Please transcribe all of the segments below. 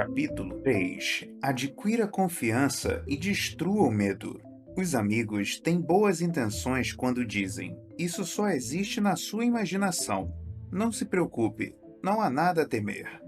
Capítulo 3: Adquira confiança e destrua o medo. Os amigos têm boas intenções quando dizem: "Isso só existe na sua imaginação. Não se preocupe, não há nada a temer."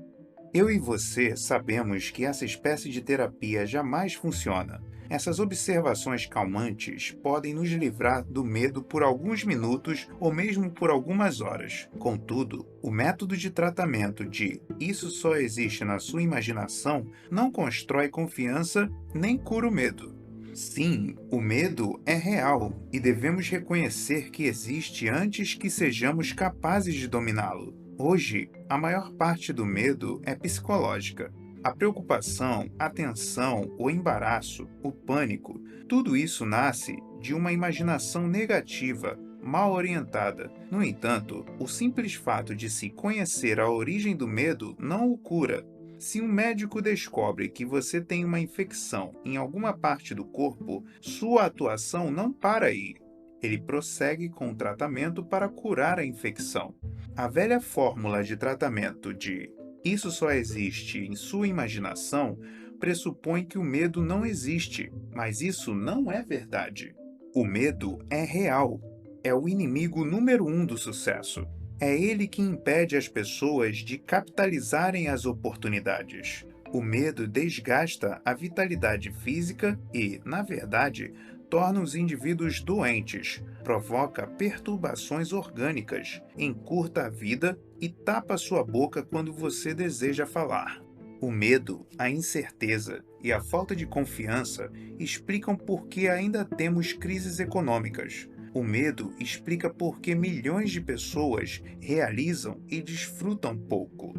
Eu e você sabemos que essa espécie de terapia jamais funciona. Essas observações calmantes podem nos livrar do medo por alguns minutos ou mesmo por algumas horas. Contudo, o método de tratamento de "isso só existe na sua imaginação" não constrói confiança nem cura o medo. Sim, o medo é real e devemos reconhecer que existe antes que sejamos capazes de dominá-lo. Hoje, a maior parte do medo é psicológica. A preocupação, a tensão, o embaraço, o pânico, tudo isso nasce de uma imaginação negativa, mal orientada. No entanto, o simples fato de se conhecer a origem do medo não o cura. Se um médico descobre que você tem uma infecção em alguma parte do corpo, sua atuação não para aí. Ele prossegue com o tratamento para curar a infecção. A velha fórmula de tratamento de "isso só existe em sua imaginação" pressupõe que o medo não existe, mas isso não é verdade. O medo é real. É o inimigo número um do sucesso. É ele que impede as pessoas de capitalizarem as oportunidades. O medo desgasta a vitalidade física e, na verdade, torna os indivíduos doentes, provoca perturbações orgânicas, encurta a vida e tapa sua boca quando você deseja falar. O medo, a incerteza e a falta de confiança explicam por que ainda temos crises econômicas. O medo explica por que milhões de pessoas realizam e desfrutam pouco.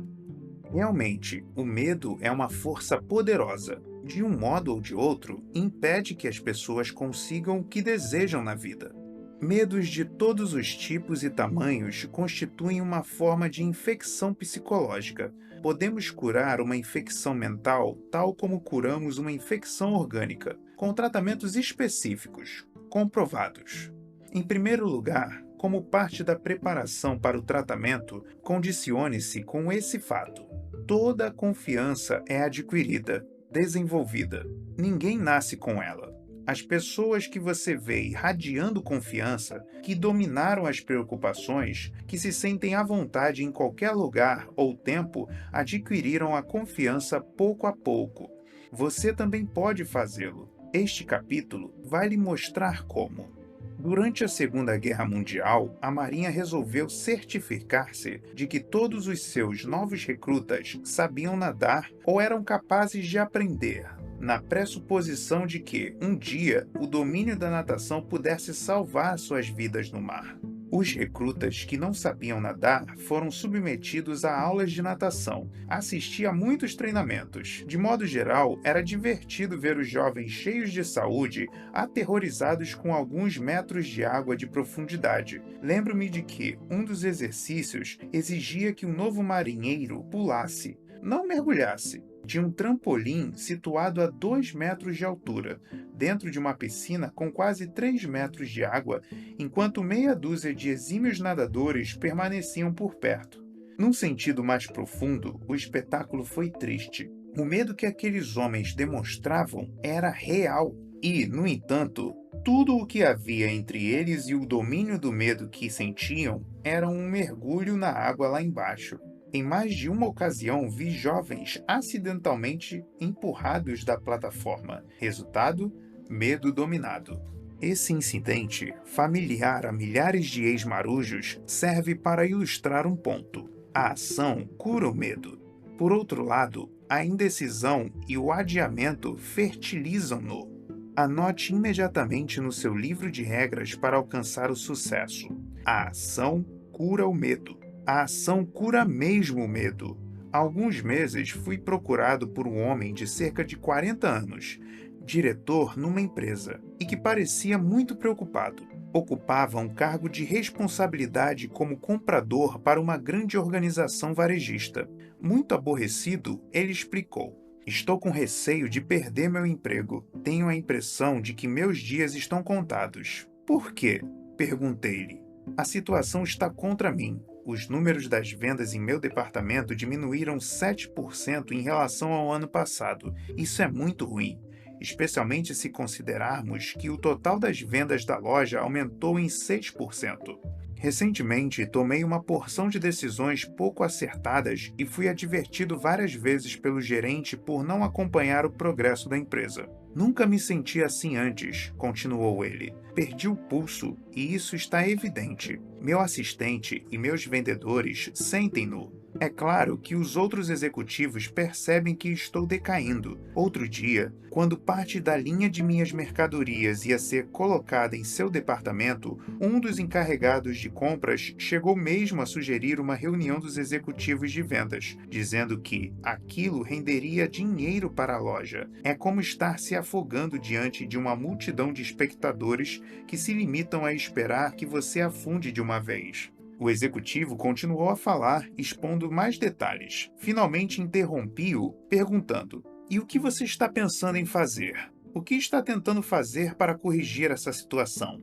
Realmente, o medo é uma força poderosa. De um modo ou de outro, impede que as pessoas consigam o que desejam na vida. Medos de todos os tipos e tamanhos constituem uma forma de infecção psicológica. Podemos curar uma infecção mental tal como curamos uma infecção orgânica, com tratamentos específicos, comprovados. Em primeiro lugar, como parte da preparação para o tratamento, condicione-se com esse fato: toda confiança é adquirida, desenvolvida. Ninguém nasce com ela. As pessoas que você vê irradiando confiança, que dominaram as preocupações, que se sentem à vontade em qualquer lugar ou tempo, adquiriram a confiança pouco a pouco. Você também pode fazê-lo. Este capítulo vai lhe mostrar como. Durante a Segunda Guerra Mundial, a Marinha resolveu certificar-se de que todos os seus novos recrutas sabiam nadar ou eram capazes de aprender, na pressuposição de que, um dia, o domínio da natação pudesse salvar suas vidas no mar. Os recrutas que não sabiam nadar foram submetidos a aulas de natação, assisti a muitos treinamentos. De modo geral, era divertido ver os jovens cheios de saúde, aterrorizados com alguns metros de água de profundidade. Lembro-me de que um dos exercícios exigia que um novo marinheiro pulasse, não mergulhasse, de um trampolim situado a 2 metros de altura, dentro de uma piscina com quase 3 metros de água, enquanto meia dúzia de exímios nadadores permaneciam por perto. Num sentido mais profundo, o espetáculo foi triste. O medo que aqueles homens demonstravam era real e, no entanto, tudo o que havia entre eles e o domínio do medo que sentiam era um mergulho na água lá embaixo. Em mais de uma ocasião, vi jovens acidentalmente empurrados da plataforma. Resultado: medo dominado. Esse incidente, familiar a milhares de ex-marujos, serve para ilustrar um ponto: a ação cura o medo. Por outro lado, a indecisão e o adiamento fertilizam-no. Anote imediatamente no seu livro de regras para alcançar o sucesso: a ação cura o medo. A ação cura mesmo o medo. Há alguns meses fui procurado por um homem de cerca de 40 anos, diretor numa empresa, e que parecia muito preocupado. Ocupava um cargo de responsabilidade como comprador para uma grande organização varejista. Muito aborrecido, ele explicou: "Estou com receio de perder meu emprego. Tenho a impressão de que meus dias estão contados." "Por quê?" perguntei-lhe. "A situação está contra mim. Os números das vendas em meu departamento diminuíram 7% em relação ao ano passado. Isso é muito ruim, especialmente se considerarmos que o total das vendas da loja aumentou em 6%. Recentemente, tomei uma porção de decisões pouco acertadas e fui advertido várias vezes pelo gerente por não acompanhar o progresso da empresa. Nunca me senti assim antes, continuou ele. Perdi o pulso e isso está evidente. Meu assistente e meus vendedores sentem-no. É claro que os outros executivos percebem que estou decaindo. Outro dia, quando parte da linha de minhas mercadorias ia ser colocada em seu departamento, um dos encarregados de compras chegou mesmo a sugerir uma reunião dos executivos de vendas, dizendo que aquilo renderia dinheiro para a loja. É como estar se afogando diante de uma multidão de espectadores que se limitam a esperar que você afunde de uma vez. O executivo continuou a falar, expondo mais detalhes. Finalmente interrompi-o, perguntando: "E o que você está pensando em fazer? O que está tentando fazer para corrigir essa situação?"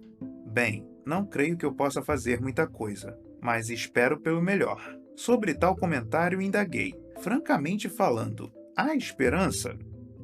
"Bem, não creio que eu possa fazer muita coisa, mas espero pelo melhor." Sobre tal comentário, indaguei. Francamente falando, há esperança?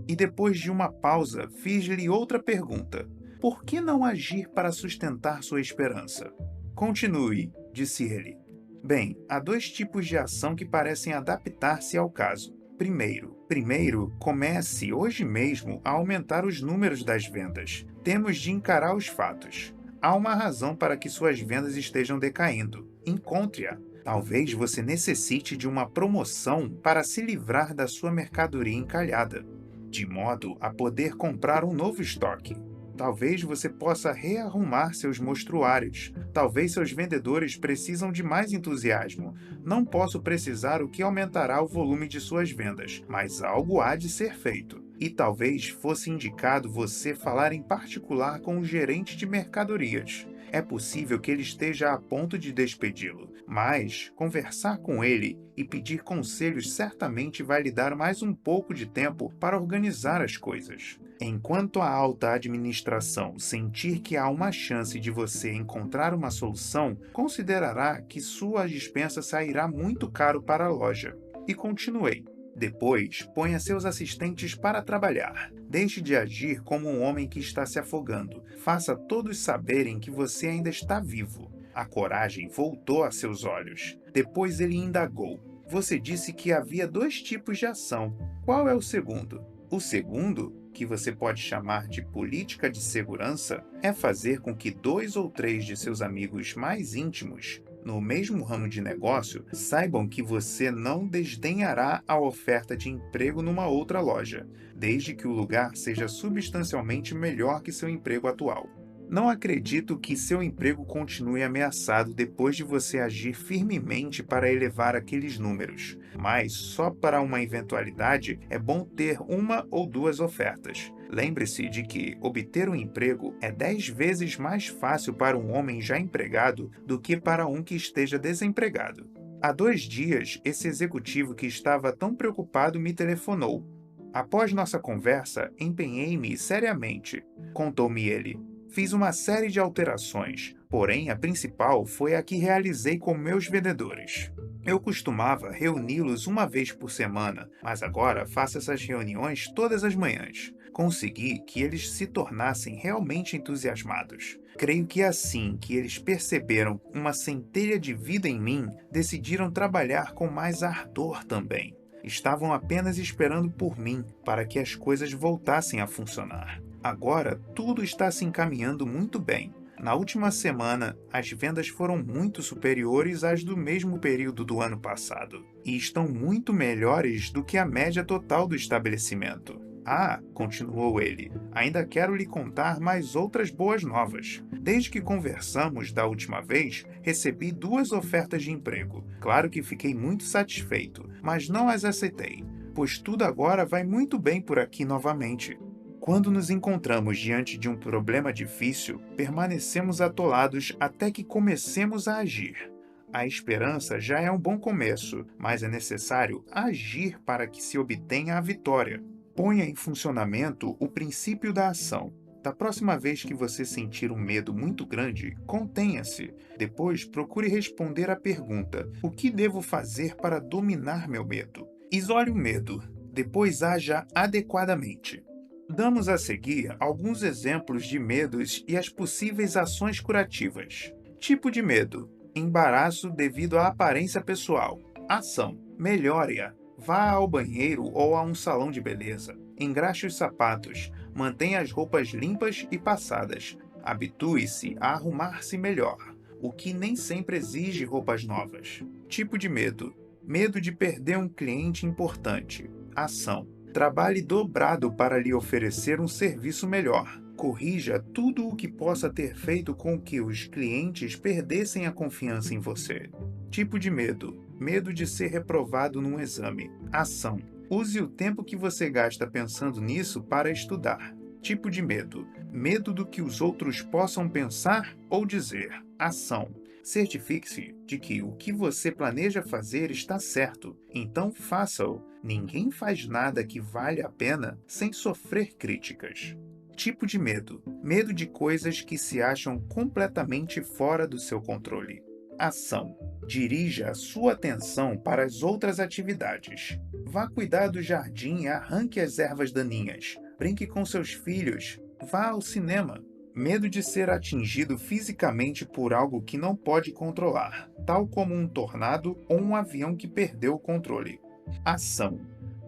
E depois de uma pausa, fiz-lhe outra pergunta: "Por que não agir para sustentar sua esperança?" "Continue", disse ele. "Bem, há dois tipos de ação que parecem adaptar-se ao caso. Primeiro, comece hoje mesmo a aumentar os números das vendas. Temos de encarar os fatos. Há uma razão para que suas vendas estejam decaindo. Encontre-a. Talvez você necessite de uma promoção para se livrar da sua mercadoria encalhada, de modo a poder comprar um novo estoque. Talvez você possa rearrumar seus mostruários. Talvez seus vendedores precisam de mais entusiasmo. Não posso precisar o que aumentará o volume de suas vendas, mas algo há de ser feito. E talvez fosse indicado você falar em particular com o gerente de mercadorias. É possível que ele esteja a ponto de despedi-lo, mas conversar com ele e pedir conselhos certamente vai lhe dar mais um pouco de tempo para organizar as coisas. Enquanto a alta administração sentir que há uma chance de você encontrar uma solução, considerará que sua dispensa sairá muito caro para a loja. E continuei. Depois, ponha seus assistentes para trabalhar. Deixe de agir como um homem que está se afogando. Faça todos saberem que você ainda está vivo. A coragem voltou a seus olhos. Depois ele indagou. Você disse que havia dois tipos de ação. Qual é o segundo? O segundo, que você pode chamar de política de segurança, é fazer com que 2 ou 3 de seus amigos mais íntimos, no mesmo ramo de negócio, saibam que você não desdenhará a oferta de emprego numa outra loja, desde que o lugar seja substancialmente melhor que seu emprego atual. Não acredito que seu emprego continue ameaçado depois de você agir firmemente para elevar aqueles números, mas só para uma eventualidade é bom ter uma ou duas ofertas. Lembre-se de que obter um emprego é 10 vezes mais fácil para um homem já empregado do que para um que esteja desempregado. Há 2 dias, esse executivo que estava tão preocupado me telefonou. Após nossa conversa, empenhei-me seriamente, contou-me ele. Fiz uma série de alterações, porém a principal foi a que realizei com meus vendedores. Eu costumava reuni-los uma vez por semana, mas agora faço essas reuniões todas as manhãs. Consegui que eles se tornassem realmente entusiasmados. Creio que assim que eles perceberam uma centelha de vida em mim, decidiram trabalhar com mais ardor também. Estavam apenas esperando por mim para que as coisas voltassem a funcionar. Agora, tudo está se encaminhando muito bem. Na última semana, as vendas foram muito superiores às do mesmo período do ano passado e estão muito melhores do que a média total do estabelecimento. "Ah", continuou ele, "ainda quero lhe contar mais outras boas novas. Desde que conversamos da última vez, recebi 2 ofertas de emprego. Claro que fiquei muito satisfeito, mas não as aceitei, pois tudo agora vai muito bem por aqui novamente." Quando nos encontramos diante de um problema difícil, permanecemos atolados até que comecemos a agir. A esperança já é um bom começo, mas é necessário agir para que se obtenha a vitória. Ponha em funcionamento o princípio da ação. Da próxima vez que você sentir um medo muito grande, contenha-se. Depois, procure responder à pergunta: o que devo fazer para dominar meu medo? Isole o medo. Depois haja adequadamente. Damos a seguir alguns exemplos de medos e as possíveis ações curativas. Tipo de medo: embaraço devido à aparência pessoal. Ação: melhore-a. Vá ao banheiro ou a um salão de beleza. Engraxe os sapatos. Mantenha as roupas limpas e passadas. Habitue-se a arrumar-se melhor, o que nem sempre exige roupas novas. Tipo de medo: medo de perder um cliente importante. Ação: trabalhe dobrado para lhe oferecer um serviço melhor. Corrija tudo o que possa ter feito com que os clientes perdessem a confiança em você. Tipo de medo: medo de ser reprovado num exame. Ação: use o tempo que você gasta pensando nisso para estudar. Tipo de medo: medo do que os outros possam pensar ou dizer. Ação: certifique-se de que o que você planeja fazer está certo, então faça-o. Ninguém faz nada que vale a pena sem sofrer críticas. Tipo de medo: medo de coisas que se acham completamente fora do seu controle. Ação: dirija a sua atenção para as outras atividades. Vá cuidar do jardim e arranque as ervas daninhas. Brinque com seus filhos. Vá ao cinema. Medo de ser atingido fisicamente por algo que não pode controlar, tal como um tornado ou um avião que perdeu o controle. Ação: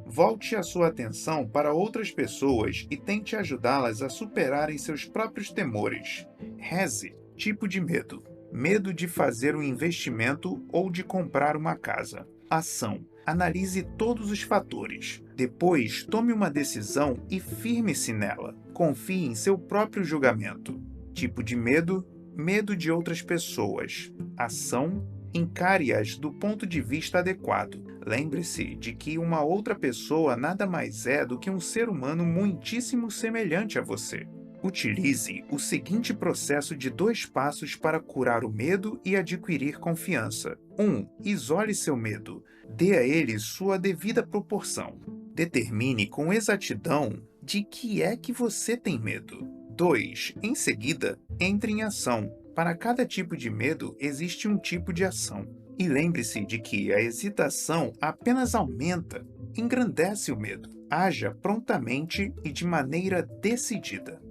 volte a sua atenção para outras pessoas e tente ajudá-las a superarem seus próprios temores. Reze. Tipo de medo: medo de fazer um investimento ou de comprar uma casa. Ação: analise todos os fatores. Depois, tome uma decisão e firme-se nela. Confie em seu próprio julgamento. Tipo de medo: medo de outras pessoas. Ação: encare-as do ponto de vista adequado. Lembre-se de que uma outra pessoa nada mais é do que um ser humano muitíssimo semelhante a você. Utilize o seguinte processo de 2 passos para curar o medo e adquirir confiança. 1. Isole seu medo. Dê a ele sua devida proporção. Determine com exatidão de que é que você tem medo. 2. Em seguida, entre em ação. Para cada tipo de medo, existe um tipo de ação. E lembre-se de que a hesitação apenas aumenta, engrandece o medo. Haja prontamente e de maneira decidida.